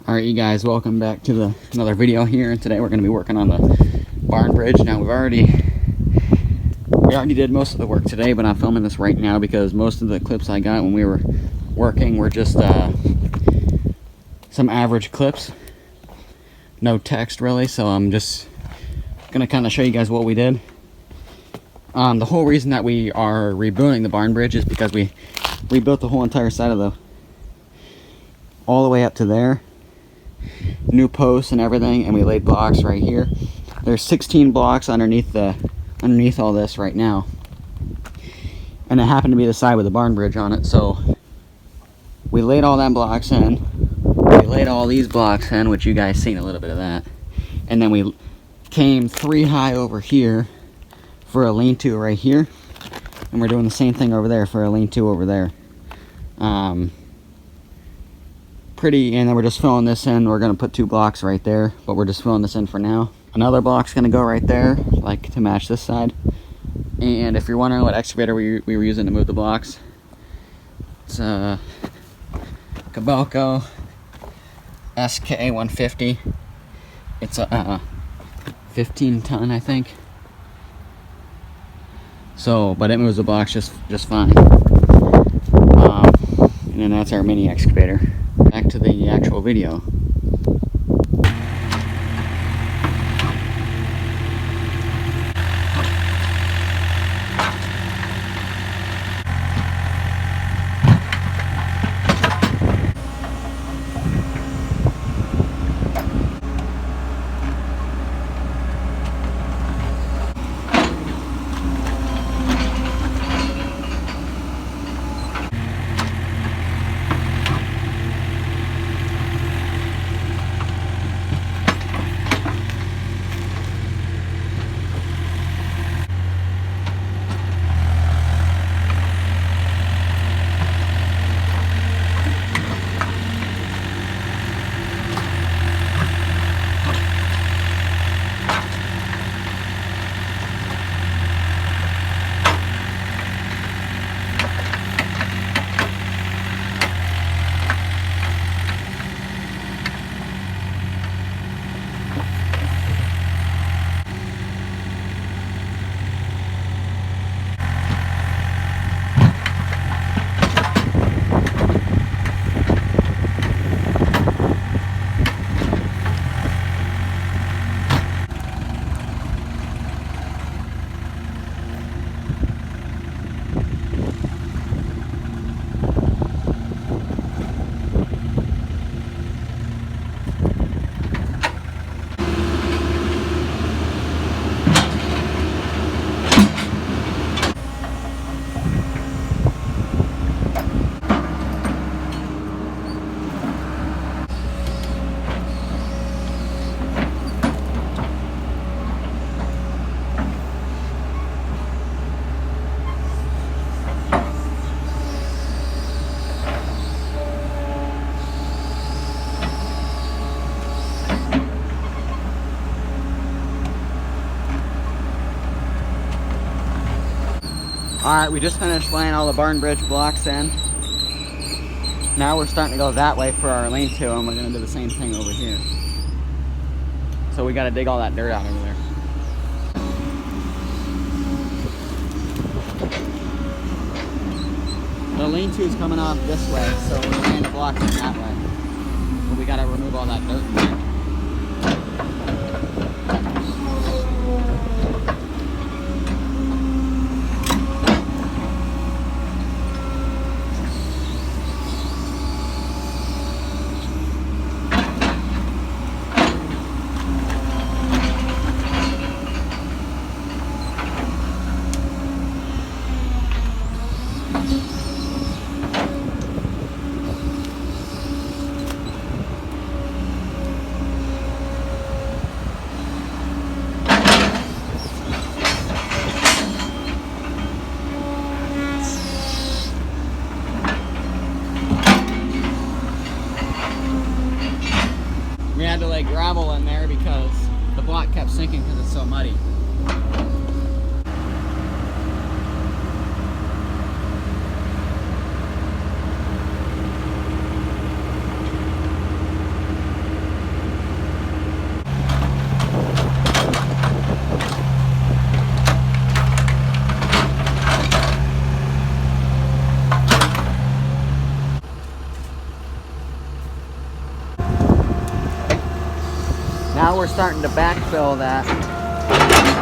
Alright, you guys, welcome back to another video here, and today we're going to be working on the barn bridge. Now we already did most of the work today, but I'm filming this right now because most of the clips I got when we were working were just some average clips, no text really, so I'm just going to kind of show you guys what we did. The whole reason that we are rebuilding the barn bridge is because we rebuilt the whole entire side of all the way up to there. New posts and everything, and we laid blocks right here. There's 16 blocks underneath all this right now, and it happened to be the side with the barn bridge on it, so we laid all that blocks in. We laid all these blocks in, which you guys seen a little bit of that, and then we came 3 high over here for a lean-to right here, and we're doing the same thing over there for a lean-to over there. And then we're just filling this in. We're going to put 2 blocks right there, but we're just filling this in for now. Another block's going to go right there, like to match this side. And if you're wondering what excavator we were using to move the blocks, it's a Cabelco SK150. It's a 15 ton, I think. So, but it moves the blocks just fine. And then that's our mini excavator. Back to the actual video. Alright, we just finished laying all the barn bridge blocks in. Now we're starting to go that way for our lean-to, and we're going to do the same thing over here. So we got to dig all that dirt out over there. The lean-to is coming off this way, so we're laying the blocks in that way. But we got to remove all that dirt in there. We had to lay gravel in there because the block kept sinking because it's so muddy. Now we're starting to backfill that.